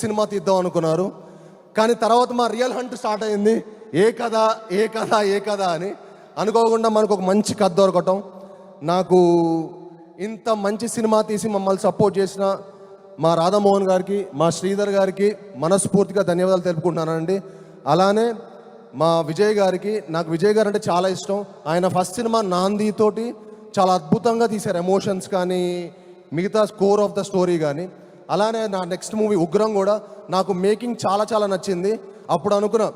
Cinema తీద్దాం అనుకున్నారు. కానీ తర్వాత మా రియల్ హంట్ స్టార్ట్ అయింది. ఏ కథ అని అనుకోకుండా మనకు ఒక మంచి కథ దొరకటం. నాకు ఇంత మంచి సినిమా తీసి మమ్మల్ని సపోర్ట్ చేసిన మా రాధామోహన్ గారికి, మా శ్రీధర్ గారికి మనస్ఫూర్తిగా ధన్యవాదాలు తెలుపుకుంటున్నానండి. అలానే మా విజయ్ గారికి, నాకు విజయ్ గారు అంటే చాలా ఇష్టం. ఆయన ఫస్ట్ సినిమా నాంది తోటి చాలా అద్భుతంగా తీశారు, ఎమోషన్స్ కానీ మిగతా స్కోర్ ఆఫ్ ద స్టోరీ కానీ. అలానే నా నెక్స్ట్ మూవీ ఉగ్రం కూడా నాకు మేకింగ్ చాలా నచ్చింది. అప్పుడు అనుకున్నా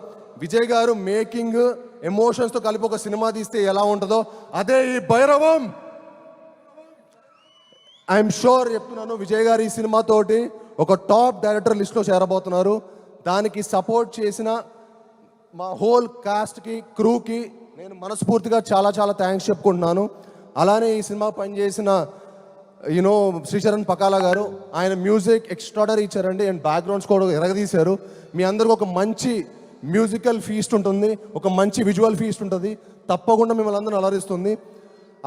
విజయ్ గారు మేకింగ్ ఎమోషన్స్తో కలిపి ఒక సినిమా తీస్తే ఎలా ఉంటుందో అదే ఈ భైరవం. ఐఎమ్ షూర్ చెప్తున్నాను, విజయ్ గారు ఈ సినిమాతోటి ఒక టాప్ డైరెక్టర్ లిస్ట్లో చేరబోతున్నారు. దానికి సపోర్ట్ చేసిన మా హోల్ కాస్ట్కి, క్రూకి నేను మనస్ఫూర్తిగా చాలా థ్యాంక్స్ చెప్పుకుంటున్నాను. అలానే ఈ సినిమా పనిచేసిన శ్రీచరణ్ పకాలా గారు, ఆయన మ్యూజిక్ ఎక్స్ట్రాడరీ ఇచ్చారండి. అండ్ బ్యాక్గ్రౌండ్స్ కూడా ఎరగదీశారు. మీ అందరికి ఒక మంచి మ్యూజికల్ ఫీస్ట్ ఉంటుంది, ఒక మంచి విజువల్ ఫీస్ట్ ఉంటుంది, తప్పకుండా మిమ్మల్ని అందరూ అలరిస్తుంది.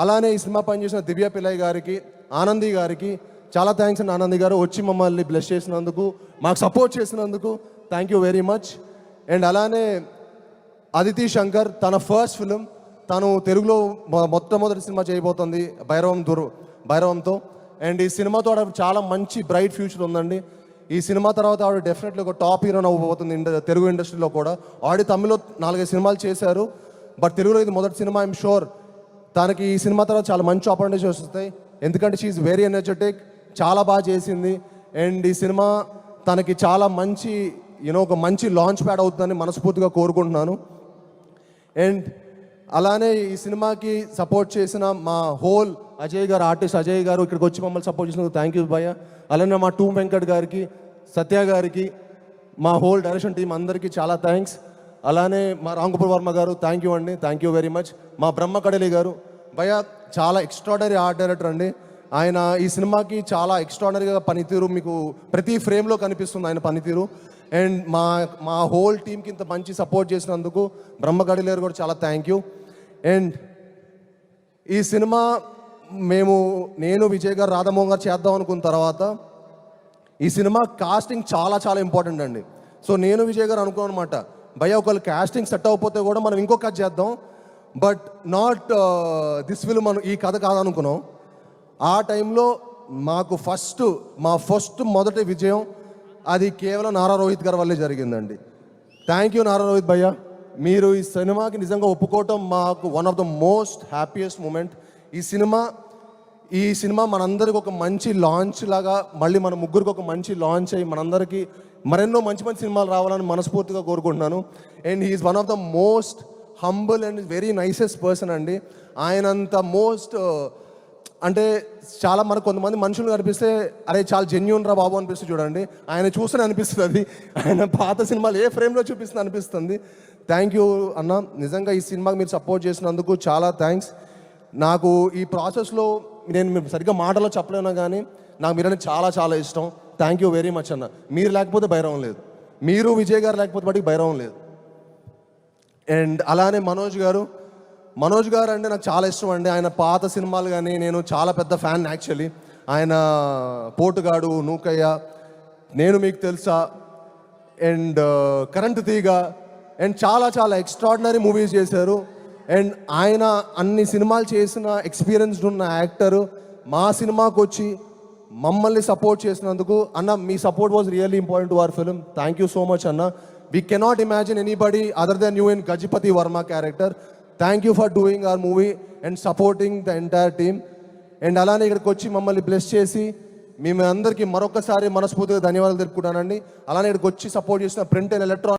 అలానే ఈ సినిమా పనిచేసిన దివ్య పిల్లయ్య గారికి, ఆనంది గారికి చాలా థ్యాంక్స్ అండి. ఆనంది గారు వచ్చి మమ్మల్ని బ్లెస్ చేసినందుకు, మాకు సపోర్ట్ చేసినందుకు thank you very much. And అలానే అదితి శంకర్, తన ఫస్ట్ ఫిలిం, తను తెలుగులో మొట్టమొదటి సినిమా చేయబోతుంది భైరవంతో. అండ్ ఈ సినిమాతో ఆవిడ చాలా మంచి బ్రైట్ ఫ్యూచర్ ఉందండి. ఈ సినిమా తర్వాత ఆవిడ డెఫినెట్లీ ఒక టాప్ హీరోయిన్ అవ్వబోతుంది తెలుగు ఇండస్ట్రీలో కూడా. ఆల్రెడీ తమిళ్లో 4-5 సినిమాలు చేశారు, బట్ తెలుగులో ఇది మొదటి సినిమా. ఐఎమ్ షూర్ తనకి ఈ సినిమా తర్వాత చాలా మంచి ఆపర్చునిటీస్ వస్తాయి. ఎందుకంటే షీఈ్ వెరీ ఎనర్జెటిక్, చాలా బాగా చేసింది. అండ్ ఈ సినిమా తనకి చాలా మంచి ఒక మంచి లాంచ్ ప్యాడ్ అవుతుందని మనస్ఫూర్తిగా కోరుకుంటున్నాను. అండ్ అలానే ఈ సినిమాకి సపోర్ట్ చేసిన మా హోల్ అజయ్ గారు, ఆర్టిస్ట్ అజయ్ గారు ఇక్కడికి వచ్చి మమ్మల్ని సపోర్ట్ చేసినందుకు థ్యాంక్ యూ భయ్య. అలానే మా టూ వెంకట్ గారికి, సత్య గారికి, మా హోల్ డైరెక్షన్ టీం అందరికీ చాలా థ్యాంక్స్. అలానే మా రాంగోపాల్ వర్మ గారు థ్యాంక్ యూ అండి, థ్యాంక్ యూ వెరీ మచ్. మా బ్రహ్మ కడలి గారు భయ్య చాలా ఎక్స్ట్రాడనరీ ఆర్ట్ డైరెక్టర్ అండి. ఆయన ఈ సినిమాకి చాలా ఎక్స్ట్రాడనరీగా పనితీరు మీకు ప్రతి ఫ్రేమ్లో కనిపిస్తుంది ఆయన పనితీరు. అండ్ మా హోల్ టీంకి ఇంత మంచి సపోర్ట్ చేసినందుకు బ్రహ్మ కడలి గారు కూడా చాలా థ్యాంక్ యూ. అండ్ ఈ సినిమా నేను విజయ్ గారు, రాధామోహన్ గారు చేద్దాం అనుకున్న తర్వాత ఈ సినిమా కాస్టింగ్ చాలా ఇంపార్టెంట్ అండి. సో నేను విజయ్ గారు అనుకున్నాను అనమాట, భయ్య ఒకవేళ కాస్టింగ్ సెట్ అవ్వకపోతే కూడా మనం ఇంకో కథ చేద్దాం, బట్ నాట్ దిస్ ఫిల్మ్ మనం ఈ కథ కాదనుకున్నాం. ఆ టైంలో మాకు మా ఫస్ట్ మొదటి విజయం అది కేవలం నారా రోహిత్ గారి వల్లే జరిగిందండి. థ్యాంక్ యూ నారా రోహిత్ భయ్య, మీరు ఈ సినిమాకి నిజంగా ఒప్పుకోవటం మాకు one of the most happiest moment. ఈ సినిమా మనందరికి ఒక మంచి లాంచ్ లాగా, మళ్ళీ మన ముగ్గురికి ఒక మంచి లాంచ్ అయ్యి మనందరికీ మరెన్నో మంచి సినిమాలు రావాలని మనస్ఫూర్తిగా కోరుకుంటున్నాను. And he's one of the most humble and very nicest person అండి. ఆయనంత అంటే చాలా మనకు కొంతమంది మనుషులు కనిపిస్తే అరే చాలా జెన్యూన్ రా బాబు అనిపిస్తుంది చూడండి, ఆయన చూస్తూనే అనిపిస్తుంది. అది ఆయన పాత సినిమాలు ఏ ఫ్రేమ్లో చూపిస్తుంది అనిపిస్తుంది. థ్యాంక్ యూ అన్న, నిజంగా ఈ సినిమాకి మీరు సపోర్ట్ చేసినందుకు చాలా థ్యాంక్స్. నాకు ఈ ప్రాసెస్లో నేను సరిగ్గా మాటలో చెప్పలేను కానీ నాకు మీరంటే చాలా ఇష్టం. థ్యాంక్ యూ వెరీ మచ్ అన్న. మీరు లేకపోతే భైరవం లేదు, మీరు విజయ్ గారు లేకపోతే వాటికి భైరవం లేదు. అండ్ అలానే మనోజ్ గారు అంటే నాకు చాలా ఇష్టం అండి. ఆయన పాత సినిమాలు కానీ నేను చాలా పెద్ద ఫ్యాన్ యాక్చువల్లీ. ఆయన పోటుగాడు, నూకయ్య, నేను మీకు తెలుసా, అండ్ కరెంటు తీగ, అండ్ చాలా ఎక్స్ట్రాడినరీ మూవీస్ చేశారు. అండ్ ఆయన అన్ని సినిమాలు చేసిన ఎక్స్పీరియన్స్డ్ ఉన్న యాక్టర్. మా సినిమాకి వచ్చి మమ్మల్ని సపోర్ట్ చేసినందుకు అన్న, మీ support was really important to our film. Thank you so much అన్న. We cannot imagine anybody other than you in Gajapathi Varma character. Thank you for doing our movie and supporting the entire team. And అలానే ఇక్కడికి వచ్చి మమ్మల్ని bless చేసి మేము అందరికీ మరొకసారి మనస్ఫూర్తిగా ధన్యవాదాలు తెలుపుకుంటానండి. అలానే ఇక్కడికి వచ్చి సపోర్ట్ చేసిన ప్రింట్ అండ్ ఎలక్ట్రానిక్